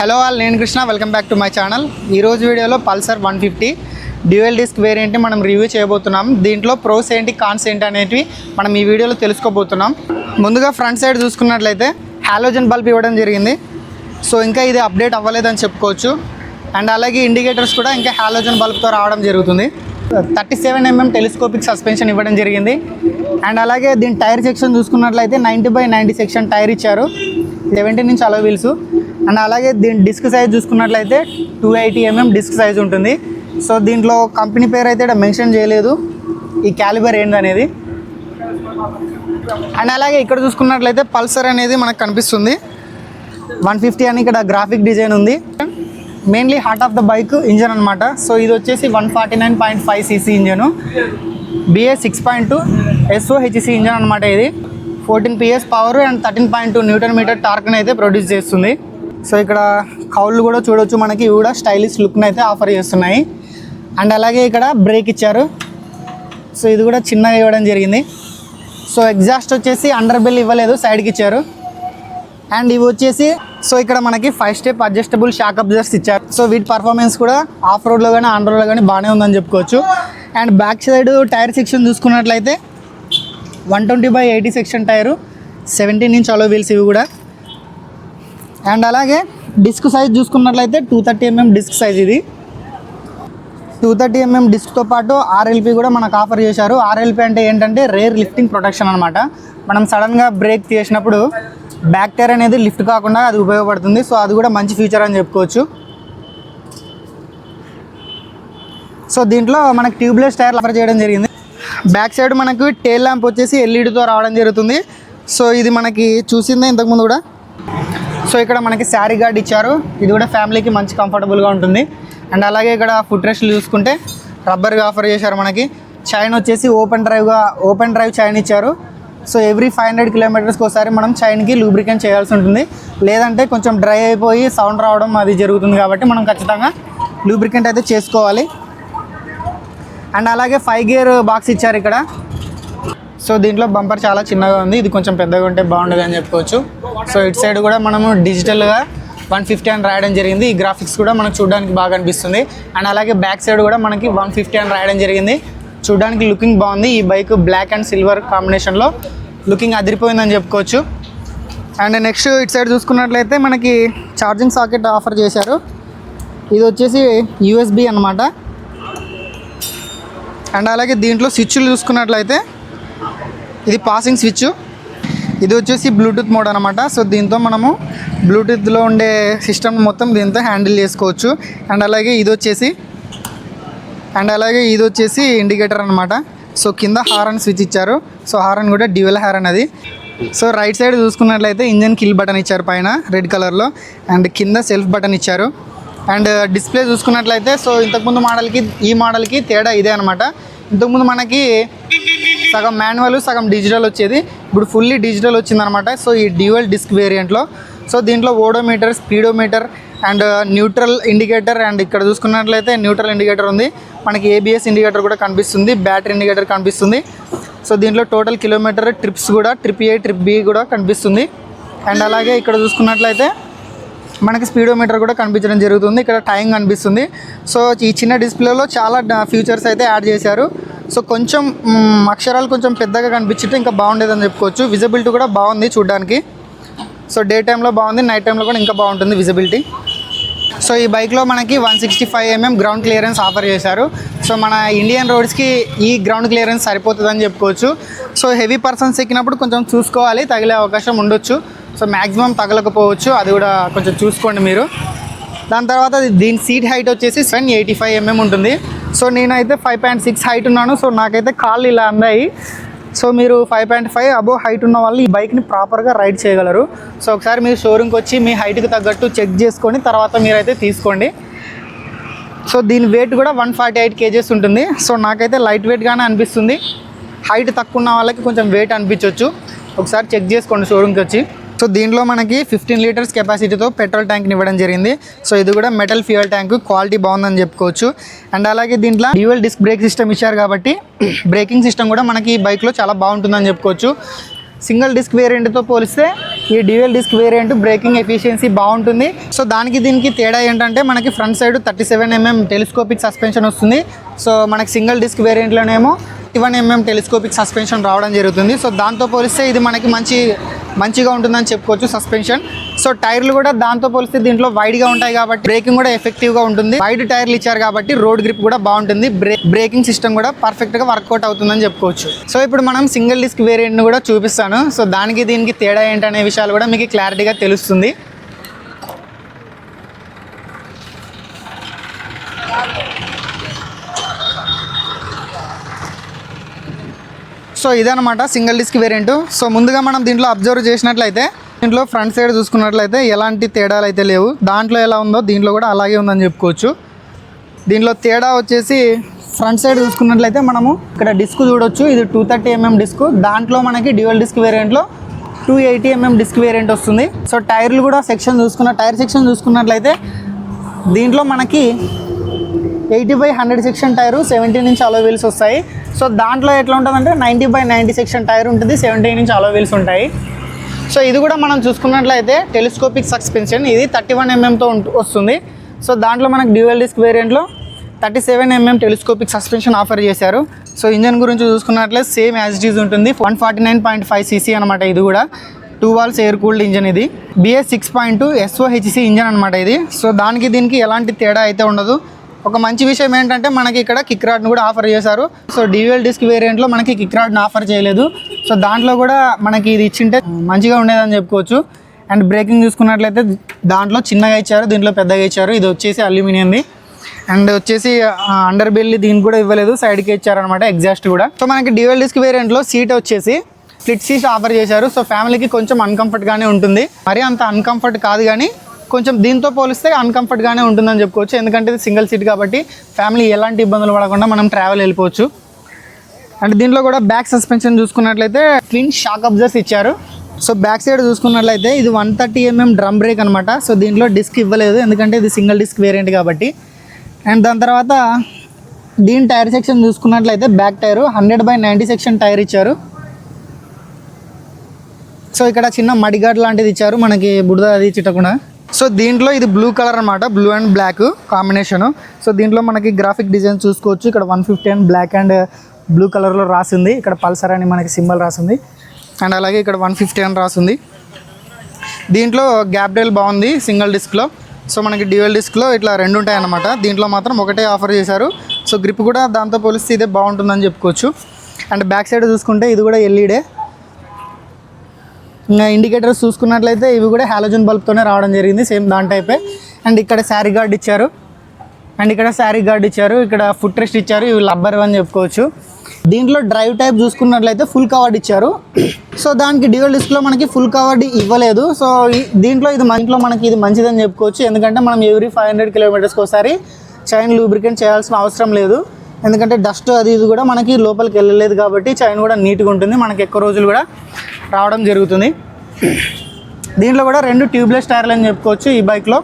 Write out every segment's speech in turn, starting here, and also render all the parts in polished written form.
Hello all, నేను Krishna. Welcome back to my channel. ఈరోజు వీడియోలో పల్సర్ 150 డ్యూయల్ డిస్క్ వేరియంట్ని మనం రివ్యూ చేయబోతున్నాం. దీంట్లో ప్రోస్ ఏంటి, కాన్స్ ఏంటి అనేటివి మనం ఈ వీడియోలో తెలుసుకోబోతున్నాం. ముందుగా ఫ్రంట్ సైడ్ చూసుకున్నట్లయితే హాలోజన్ బల్బ్ ఇవ్వడం జరిగింది. సో ఇంకా ఇది అప్డేట్ అవ్వలేదని చెప్పుకోవచ్చు. అండ్ అలాగే ఇండికేటర్స్ కూడా ఇంకా హాలోజన్ బల్బ్తో రావడం జరుగుతుంది. 37mm టెలిస్కోపిక్ సస్పెన్షన్ ఇవ్వడం జరిగింది. అండ్ అలాగే దీని టైర్ సెక్షన్ చూసుకున్నట్లయితే 90/90 సెక్షన్ టైర్ ఇచ్చారు. 17 ఇంచ్ అలో వీల్స్. అండ్ అలాగే దీని డిస్క్ సైజ్ చూసుకున్నట్లయితే 280mm డిస్క్ సైజ్ ఉంటుంది. సో దీంట్లో కంపెనీ పేరు అయితే ఇక్కడ మెన్షన్ చేయలేదు, ఈ క్యాలిబర్ ఏంటనేది. అండ్ అలాగే ఇక్కడ చూసుకున్నట్లయితే పల్సర్ అనేది మనకు కనిపిస్తుంది. 150 అని ఇక్కడ గ్రాఫిక్ డిజైన్ ఉంది. Mainly heart of the bike engine అనమాట. సో ఇది వచ్చేసి 149.5cc engine, BS 6.2 SOHC engine అనమాట. ఇది 14 PS పవర్ అండ్ 13.2 Nm టార్క్ని అయితే ప్రొడ్యూస్ చేస్తుంది. సో ఇక్కడ కౌళ్ళు కూడా చూడొచ్చు, మనకి ఇవి కూడా స్టైలిష్ లుక్ని అయితే ఆఫర్ చేస్తున్నాయి. అండ్ అలాగే ఇక్కడ బ్రేక్ ఇచ్చారు. సో ఇది కూడా చిన్నగా ఇవ్వడం జరిగింది. సో ఎగ్జాస్ట్ వచ్చేసి అండర్ బెల్ ఇవ్వలేదు, సైడ్కి ఇచ్చారు. అండ్ ఇవి వచ్చేసి సో ఇక్కడ మనకి 5 స్టెప్ అడ్జస్టబుల్ షాక్ అబ్జర్వర్స్ ఇచ్చారు. సో వీటి పర్ఫార్మెన్స్ కూడా ఆఫ్ రోడ్లో కానీ ఆన్ రోడ్లో కానీ బాగానే ఉందని చెప్పుకోవచ్చు. And back side tyre section చూసుకున్నట్లయితే 120/80 section tyre, 17 inch alloy wheels ఇవి కూడా. అండ్ అలాగే డిస్క్ సైజ్ చూసుకున్నట్లయితే 230mm డిస్క్ సైజ్. ఇది 230mm డిస్క్తో పాటు RLP కూడా మనకు ఆఫర్ చేశారు. RLP అంటే ఏంటంటే రేర్ లిఫ్టింగ్ ప్రొటెక్షన్ అనమాట. మనం సడన్గా బ్రేక్ తీసినప్పుడు బ్యాక్ టైర్ అనేది లిఫ్ట్ కాకుండా అది ఉపయోగపడుతుంది. సో అది కూడా మంచి ఫీచర్ అని చెప్పుకోవచ్చు. సో దీంట్లో మనకి ట్యూబ్లెస్ టైర్లు ఆఫర్ చేయడం జరిగింది. బ్యాక్ సైడ్ మనకు టెయిల్ ల్యాంప్ వచ్చేసి LEDతో రావడం జరుగుతుంది. సో ఇది మనకి చూసిందే ఇంతకుముందు కూడా. సో ఇక్కడ మనకి శారీ గార్డ్ ఇచ్చారు. ఇది కూడా ఫ్యామిలీకి మంచి కంఫర్టబుల్గా ఉంటుంది. అండ్ అలాగే ఇక్కడ ఫుట్ రెస్ట్లు చూసుకుంటే రబ్బర్గా ఆఫర్ చేశారు. మనకి చైన్ వచ్చేసి ఓపెన్ డ్రైవ్ చైన్ ఇచ్చారు. సో ఎవ్రీ 500 కిలోమీటర్స్కి ఒకసారి మనం చైన్కి లూబ్రికెంట్ చేయాల్సి ఉంటుంది. లేదంటే కొంచెం డ్రై అయిపోయి సౌండ్ రావడం అది జరుగుతుంది, కాబట్టి మనం ఖచ్చితంగా లూబ్రికెంట్ అయితే చేసుకోవాలి. అండ్ అలాగే 5 గేర్ బాక్స్ ఇచ్చారు ఇక్కడ. సో దీంట్లో బంపర్ చాలా చిన్నగా ఉంది, ఇది కొంచెం పెద్దగా ఉంటే బాగుండదు అని చెప్పుకోవచ్చు. సో ఇటు సైడ్ కూడా మనము డిజిటల్గా 150 అని రాయడం జరిగింది. ఈ గ్రాఫిక్స్ కూడా మనకు చూడడానికి బాగా అనిపిస్తుంది. అండ్ అలాగే బ్యాక్ సైడ్ కూడా మనకి 150 అని రాయడం జరిగింది. చూడడానికి లుకింగ్ బాగుంది. ఈ బైక్ బ్లాక్ అండ్ సిల్వర్ కాంబినేషన్లో లుకింగ్ అదిరిపోయిందని చెప్పుకోవచ్చు. అండ్ నెక్స్ట్ ఇటు సైడ్ చూసుకున్నట్లయితే మనకి ఛార్జింగ్ సాకెట్ ఆఫర్ చేశారు. ఇది వచ్చేసి USB అనమాట. అండ్ అలాగే దీంట్లో స్విచ్లు చూసుకున్నట్లయితే ఇది పాసింగ్ స్విచ్, ఇది వచ్చేసి బ్లూటూత్ మోడ్ అనమాట. సో దీంతో మనము బ్లూటూత్లో ఉండే సిస్టమ్ మొత్తం దీంతో హ్యాండిల్ చేసుకోవచ్చు. అండ్ అలాగే ఇది వచ్చేసి ఇండికేటర్ అనమాట. సో కింద హారన్ స్విచ్ ఇచ్చారు. సో హారన్ కూడా డ్యూయల్ హారన్ అది. సో రైట్ సైడ్ చూసుకున్నట్లయితే ఇంజన్ కిల్ బటన్ ఇచ్చారు పైన రెడ్ కలర్లో. అండ్ కింద సెల్ఫ్ బటన్ ఇచ్చారు. అండ్ డిస్ప్లే చూసుకున్నట్లయితే సో ఇంతకుముందు మోడల్కి ఈ మోడల్కి తేడా ఇదే అనమాట. ఇంతకుముందు మనకి సగం మాన్యువల్ సగం డిజిటల్ వచ్చేది, ఇప్పుడు ఫుల్లీ డిజిటల్ వచ్చిందనమాట. సో ఈ డ్యూయల్ డిస్క్ వేరియంట్లో సో దీంట్లో odometer, speedometer and neutral indicator, and ఇక్కడ చూసుకున్నట్లయితే న్యూట్రల్ ఇండికేటర్ ఉంది. మనకి ABS ఇండికేటర్ కూడా కనిపిస్తుంది, బ్యాటరీ ఇండికేటర్ కనిపిస్తుంది. సో దీంట్లో టోటల్ కిలోమీటర్ ట్రిప్స్ కూడా ట్రిప్ A, ట్రిప్ B కూడా కనిపిస్తుంది. అండ్ అలాగే ఇక్కడ చూసుకున్నట్లయితే మనకి స్పీడోమీటర్ కూడా కనిపించడం జరుగుతుంది. ఇక్కడ టైం కనిపిస్తుంది. సో ఈ చిన్న డిస్ప్లేలో చాలా ఫీచర్స్ అయితే యాడ్ చేశారు. సో కొంచెం అక్షరాలు కొంచెం పెద్దగా కనిపించితే ఇంకా బాగుండేదని చెప్పుకోవచ్చు. విజిబిలిటీ కూడా బాగుంది చూడడానికి. సో డే టైంలో బాగుంది, నైట్ టైంలో కూడా ఇంకా బాగుంటుంది విజిబిలిటీ. సో ఈ బైక్లో మనకి 165mm గ్రౌండ్ క్లియరెన్స్ ఆఫర్ చేశారు. సో మన ఇండియన్ రోడ్స్కి ఈ గ్రౌండ్ క్లియరెన్స్ సరిపోతుందని చెప్పుకోవచ్చు. సో హెవీ పర్సన్స్ ఎక్కినప్పుడు కొంచెం చూసుకోవాలి, తగిలే అవకాశం ఉండొచ్చు. సో మ్యాక్సిమం తగలకపోవచ్చు, అది కూడా కొంచెం చూసుకోండి మీరు. దాని తర్వాత దీని సీట్ హైట్ వచ్చేసి 785mm ఉంటుంది. సో నేనైతే 5.6 హైట్ ఉన్నాను. సో నాకైతే కాళ్ళు ఇలా అందాయి. సో మీరు 5.5 అబోవ్ హైట్ ఉన్న వాళ్ళు ఈ బైక్ని ప్రాపర్గా రైడ్ చేయగలరు. సో ఒకసారి మీరు షోరూమ్కి వచ్చి మీ హైట్కి తగ్గట్టు చెక్ చేసుకొని తర్వాత మీరైతే తీసుకోండి. సో దీని వెయిట్ కూడా 148 kgs ఉంటుంది. సో నాకైతే లైట్ వెయిట్గానే అనిపిస్తుంది. హైట్ తక్కువ ఉన్న వాళ్ళకి కొంచెం వెయిట్ అనిపించవచ్చు. ఒకసారి చెక్ చేసుకోండి షోరూమ్కి వచ్చి. సో దీంట్లో మనకి 15 లీటర్స్ కెపాసిటీతో పెట్రోల్ ట్యాంక్ని ఇవ్వడం జరిగింది. సో ఇది కూడా మెటల్ ఫ్యూయల్ ట్యాంక్, క్వాలిటీ బాగుందని చెప్పుకోవచ్చు. అండ్ అలాగే దీంట్లో డ్యూయల్ డిస్క్ బ్రేక్ సిస్టమ్ ఇచ్చారు కాబట్టి బ్రేకింగ్ సిస్టమ్ కూడా మనకి ఈ బైక్లో చాలా బాగుంటుందని చెప్పుకోవచ్చు. సింగిల్ డిస్క్ వేరియంట్తో పోలిస్తే ఈ dual disc variant braking efficiency బాగుంటుంది. సో దానికి దీనికి తేడా ఏంటంటే మనకి front side 37mm telescopic suspension వస్తుంది. సో మనకి సింగిల్ డిస్క్ వేరియంట్లోనేమో 21mm టెలిస్కోపిక్ సస్పెన్షన్ రావడం జరుగుతుంది. సో దాంతో పోలిస్తే ఇది మనకి మంచిగా ఉంటుందని చెప్పుకోవచ్చు సస్పెన్షన్. సో టైర్లు కూడా దాంతో పోలిస్తే దీంట్లో వైడ్గా ఉంటాయి కాబట్టి బ్రేకింగ్ కూడా ఎఫెక్టివ్గా ఉంటుంది. వైడ్ టైర్లు ఇచ్చారు కాబట్టి రోడ్ గ్రిప్ కూడా బాగుంటుంది. బ్రేకింగ్ సిస్టమ్ కూడా పర్ఫెక్ట్గా వర్కౌట్ అవుతుందని చెప్పుకోవచ్చు. సో ఇప్పుడు మనం సింగిల్ డిస్క్ వేరియంట్ను కూడా చూపిస్తాను. సో దానికి దీనికి తేడా ఏంటనే విషయాలు కూడా మీకు క్లారిటీగా తెలుస్తుంది. సో ఇదనమాట సింగిల్ డిస్క్ వేరియంట్. సో ముందుగా మనం దీంట్లో అబ్జర్వ్ చేసినట్లయితే దీంట్లో ఫ్రంట్ సైడ్ చూసుకున్నట్లయితే ఎలాంటి తేడాలు అయితే లేవు. దాంట్లో ఎలా ఉందో దీంట్లో కూడా అలాగే ఉందని చెప్పుకోవచ్చు. దీంట్లో తేడా వచ్చేసి ఫ్రంట్ సైడ్ చూసుకున్నట్లయితే మనము ఇక్కడ డిస్క్ చూడొచ్చు. ఇది 230mm డిస్క్. దాంట్లో మనకి డ్యూయల్ డిస్క్ వేరియంట్లో 280mm డిస్క్ వేరియంట్ వస్తుంది. సో టైర్లు కూడా టైర్ సెక్షన్ చూసుకున్నట్లయితే దీంట్లో మనకి 80/100 సెక్షన్ టైరు 17" అలో వీల్స్ వస్తాయి. సో దాంట్లో ఎట్లా ఉంటుందంటే 90/90 సెక్షన్ టైర్ ఉంటుంది, 17" అలో వీల్స్ ఉంటాయి. సో ఇది కూడా మనం చూసుకున్నట్లయితే టెలిస్కోపిక్ సస్పెన్షన్, ఇది 31mmతో వస్తుంది. సో దాంట్లో మనకు డ్యూయల్ డిస్క్ వేరియంట్లో 37mm టెలిస్కోపిక్ సస్పెన్షన్ ఆఫర్ చేశారు. సో ఇంజన్ గురించి చూసుకున్నట్లయితే సేమ్ యాజ్ ఇట్ ఈజ్ ఉంటుంది. 149.5cc అనమాట. ఇది కూడా 2 valves ఎయిర్ కూల్డ్ ఇంజన్. ఇది BS 6.2 SOHC ఇంజన్ అనమాట ఇది. సో దానికి దీనికి ఎలాంటి తేడా అయితే ఉండదు. ఒక మంచి విషయం ఏంటంటే మనకి ఇక్కడ కిక్ రాడ్ను కూడా ఆఫర్ చేశారు. సో డ్యూయల్ డిస్క్ వేరియంట్లో మనకి కిక్ రాడ్ను ఆఫర్ చేయలేదు. సో దాంట్లో కూడా మనకి ఇది ఇచ్చింటే మంచిగా ఉండేదని చెప్పుకోవచ్చు. అండ్ బ్రేకింగ్ చూసుకున్నట్లయితే దాంట్లో చిన్నగా ఇచ్చారు, దీంట్లో పెద్దగా ఇచ్చారు. ఇది వచ్చేసి అల్యూమినియంది. అండ్ వచ్చేసి అండర్ బెల్లి దీనికి కూడా ఇవ్వలేదు, సైడ్కి ఇచ్చారనమాట ఎగ్జాస్ట్ కూడా. సో మనకి డ్యూయల్ డిస్క్ వేరియంట్లో సీట్ వచ్చేసి స్ప్లిట్ సీట్ ఆఫర్ చేశారు. సో ఫ్యామిలీకి కొంచెం అన్కంఫర్ట్గానే ఉంటుంది. మరీ అంత అన్కంఫర్ట్ కాదు కానీ కొంచెం దీంతో పోలిస్తే అన్కంఫర్ట్గానే ఉంటుందని చెప్పుకోవచ్చు. ఎందుకంటే ఇది సింగిల్ సీట్ కాబట్టి ఫ్యామిలీ ఎలాంటి ఇబ్బందులు పడకుండా మనం ట్రావెల్ వెళ్ళిపోవచ్చు. అండ్ దీంట్లో కూడా బ్యాక్ సస్పెన్షన్ చూసుకున్నట్లయితే ట్విన్ షాక్ అబ్జర్వర్స్ ఇచ్చారు. సో బ్యాక్ సైడ్ చూసుకున్నట్లయితే ఇది 130mm డ్రమ్ బ్రేక్ అనమాట. సో దీంట్లో డిస్క్ ఇవ్వలేదు ఎందుకంటే ఇది సింగిల్ డిస్క్ వేరియంట్ కాబట్టి. అండ్ దాని తర్వాత దీని టైర్ సెక్షన్ చూసుకున్నట్లయితే బ్యాక్ టైరు 100/90 సెక్షన్ టైర్ ఇచ్చారు. సో ఇక్కడ చిన్న మడిగాడ్ లాంటిది ఇచ్చారు మనకి బుడద అది చిట్టకుండా. సో దీంట్లో ఇది బ్లూ కలర్ అనమాట, blue and black combination. So దీంట్లో మనకి గ్రాఫిక్ డిజైన్ చూసుకోవచ్చు. ఇక్కడ 150 అని బ్లాక్ అండ్ బ్లూ కలర్లో రాసింది. ఇక్కడ పల్సర్ అని మనకి సింబల్ రాసింది. అండ్ అలాగే ఇక్కడ 150 అని రాసింది. దీంట్లో గ్యాప్ రైల్ బాగుంది సింగిల్ డిస్క్లో. సో మనకి డ్యూయల్ డిస్క్లో ఇట్లా రెండు ఉంటాయి అన్నమాట. దీంట్లో మాత్రం ఒకటే ఆఫర్ చేశారు. సో గ్రిప్ కూడా దాంతో పోలిస్తే ఇదే బాగుంటుందని చెప్పుకోవచ్చు. అండ్ బ్యాక్ సైడ్ చూసుకుంటే ఇది కూడా ఎల్ఈడే. ఇంకా ఇండికేటర్స్ చూసుకున్నట్లయితే ఇవి కూడా హాలోజన్ బల్బ్తోనే రావడం జరిగింది, సేమ్ దాని టైపే. అండ్ ఇక్కడ శారీ గార్డ్ ఇచ్చారు. ఇక్కడ ఫుట్ రెస్ట్ ఇచ్చారు. ఇవి రబ్బర్ అని చెప్పుకోవచ్చు. దీంట్లో డ్రైవ్ టైప్ చూసుకున్నట్లయితే ఫుల్ కవర్డ్ ఇచ్చారు. సో దానికి డ్యూయల్ డిస్క్లో మనకి ఫుల్ కవర్డ్ ఇవ్వలేదు. సో దీంట్లో మనకి ఇది మంచిదని చెప్పుకోవచ్చు. ఎందుకంటే మనం ఎవ్రీ 500 కిలోమీటర్స్కి ఒకసారి చైన్ లూబ్రికెంట్ చేయాల్సిన అవసరం లేదు. ఎందుకంటే డస్ట్ అది ఇది కూడా మనకి లోపలికి వెళ్ళలేదు కాబట్టి చైన్ కూడా నీట్గా ఉంటుంది. మనకి ఎక్కువ రోజులు కూడా రావడం జరుగుతుంది. దీంట్లో కూడా 2 ట్యూబ్లెస్ టైర్లు అని చెప్పుకోవచ్చు ఈ బైక్లో.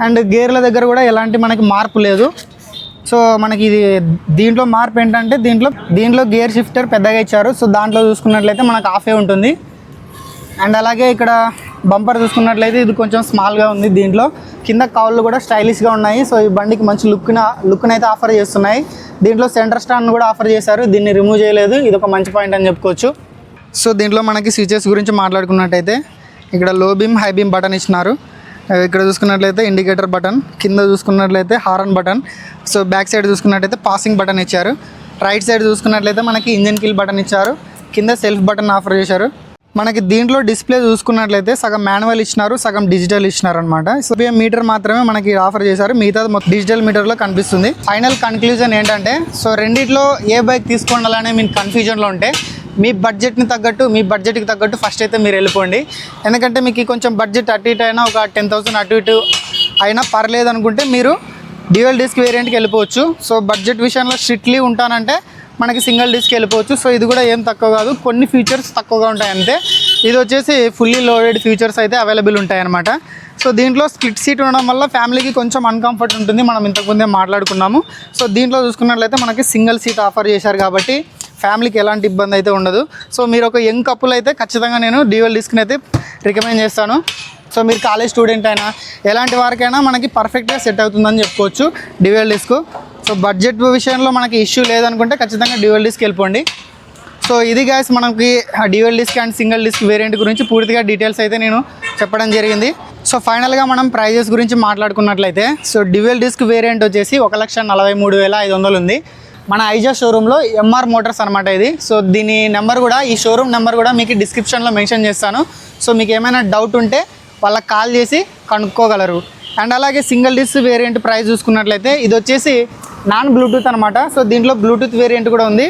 అండ్ గేర్ల దగ్గర కూడా ఎలాంటి మనకి మార్పు లేదు. సో మనకి ఇది దీంట్లో మార్పు ఏంటంటే దీంట్లో గేర్ షిఫ్టర్ పెద్దగా ఇచ్చారు. సో దాంట్లో చూసుకున్నట్లయితే మనకు ఆఫే ఉంటుంది. అండ్ అలాగే ఇక్కడ బంపర్ చూసుకున్నట్లయితే ఇది కొంచెం స్మాల్గా ఉంది. దీంట్లో కింద కవర్లు కూడా స్టైలిష్గా ఉన్నాయి. సో ఈ బండికి మంచి లుక్ని అయితే ఆఫర్ చేస్తున్నాయి. దీంట్లో సెంటర్ స్టాండ్ కూడా ఆఫర్ చేశారు, దీన్ని రిమూవ్ చేయలేదు. ఇది ఒక మంచి పాయింట్ అని చెప్పుకోవచ్చు. సో దీంట్లో మనకి స్విచెస్ గురించి మాట్లాడుకున్నట్టయితే ఇక్కడ లో బీమ్ హై బీమ్ బటన్ ఇచ్చినారు. ఇక్కడ చూసుకున్నట్లయితే ఇండికేటర్ బటన్, కింద చూసుకున్నట్లయితే horn button. So back side చూసుకున్నట్లయితే పాసింగ్ బటన్ ఇచ్చారు. రైట్ సైడ్ చూసుకున్నట్లయితే మనకి ఇంజన్ కిల్ బటన్ ఇచ్చారు. కింద సెల్ఫ్ బటన్ ఆఫర్ చేశారు. మనకి దీంట్లో డిస్ప్లే చూసుకున్నట్లయితే సగం మాన్యువల్ ఇచ్చినారు, సగం డిజిటల్ ఇచ్చినారు అనమాట. సో మీటర్ మాత్రమే మనకి ఆఫర్ చేశారు, మిగతా డిజిటల్ మీటర్లో కనిపిస్తుంది. ఫైనల్ కన్క్లూజన్ ఏంటంటే సో రెండిట్లో ఏ బైక్ తీసుకోవాలనే మీకు కన్ఫ్యూజన్లో ఉంటే మీ బడ్జెట్కి తగ్గట్టు ఫస్ట్ అయితే మీరు వెళ్ళిపోండి. ఎందుకంటే మీకు కొంచెం బడ్జెట్ అటు ఇటు అయినా ఒక 10,000 అటు ఇటు అయినా పర్లేదు అనుకుంటే మీరు డ్యూయల్ డిస్క్ వేరియంట్కి వెళ్ళిపోవచ్చు. సో బడ్జెట్ విషయంలో స్ట్రిక్ట్లీ ఉంటానంటే మనకి సింగిల్ డిస్క్ వెళ్ళిపోవచ్చు. సో ఇది కూడా ఏం తక్కువ కాదు, కొన్ని ఫీచర్స్ తక్కువగా ఉంటాయి అంతే. ఇది వచ్చేసి ఫుల్లీ లోడెడ్ ఫీచర్స్ అయితే అవైలబుల్ ఉంటాయి అన్నమాట. సో దీంట్లో స్ప్లిట్ సీట్ ఉండడం వల్ల ఫ్యామిలీకి కొంచెం అన్కంఫర్ట్ ఉంటుంది, మనం ఇంతకుముందే మాట్లాడుకున్నాము. సో దీంట్లో చూసుకున్నట్లయితే మనకి సింగిల్ సీట్ ఆఫర్ చేశారు కాబట్టి ఫ్యామిలీకి ఎలాంటి ఇబ్బంది అయితే ఉండదు. సో మీరు ఒక యంగ్ కపుల్ అయితే ఖచ్చితంగా నేను డ్యూయల్ డిస్క్ని అయితే రికమెండ్ చేస్తాను. సో మీరు కాలేజ్ స్టూడెంట్ అయినా ఎలాంటి వారికైనా మనకి పర్ఫెక్ట్గా సెట్ అవుతుందని చెప్పుకోవచ్చు డ్యూయల్ డిస్క్. సో బడ్జెట్ విషయంలో మనకి ఇష్యూ లేదనుకుంటే ఖచ్చితంగా డ్యూయల్ డిస్క్ వెళ్ళిపోండి. సో ఇది గైస్ మనకి dual disc and single disc variant గురించి పూర్తిగా డీటెయిల్స్ అయితే నేను చెప్పడం జరిగింది. సో ఫైనల్గా మనం ప్రైజెస్ గురించి మాట్లాడుకున్నట్లయితే సో డ్యూయల్ డిస్క్ వేరియంట్ వచ్చేసి 1,43,500 ఉంది. మన ఐజా షోరూంలో ఎంఆర్ మోటార్స్ అనమాట ఇది. సో దీని నెంబర్ కూడా, ఈ షోరూమ్ నెంబర్ కూడా మీకు డిస్క్రిప్షన్లో మెన్షన్ చేస్తాను. సో మీకు ఏమైనా డౌట్ ఉంటే వాళ్ళకి కాల్ చేసి కనుక్కోగలరు. అండ్ అలాగే సింగిల్ డిస్క్ వేరియంట్ ప్రైస్ చూసుకున్నట్లయితే ఇది వచ్చేసి నాన్ బ్లూటూత్ అనమాట. సో దీంట్లో బ్లూటూత్ వేరియంట్ కూడా ఉంది.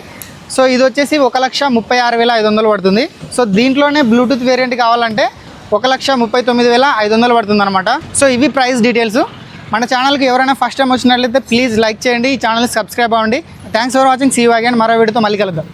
సో ఇది వచ్చేసి 1,36,500 పడుతుంది. సో దీంట్లోనే బ్లూటూత్ వేరియంట్ కావాలంటే 1,39,500 పడుతుంది అనమాట. సో ఇవి ప్రైస్ డీటెయిల్స్. మన ఛానల్కి ఎవరైనా ఫస్ట్ టైం వచ్చినట్లయితే ప్లీజ్ లైక్ చేయండి, ఈ ఛానల్ని సబ్స్క్రైబ్ అవ్వండి. Thanks for watching. See you again. మరో వీడియోతో మళ్ళీ కలుద్దాం.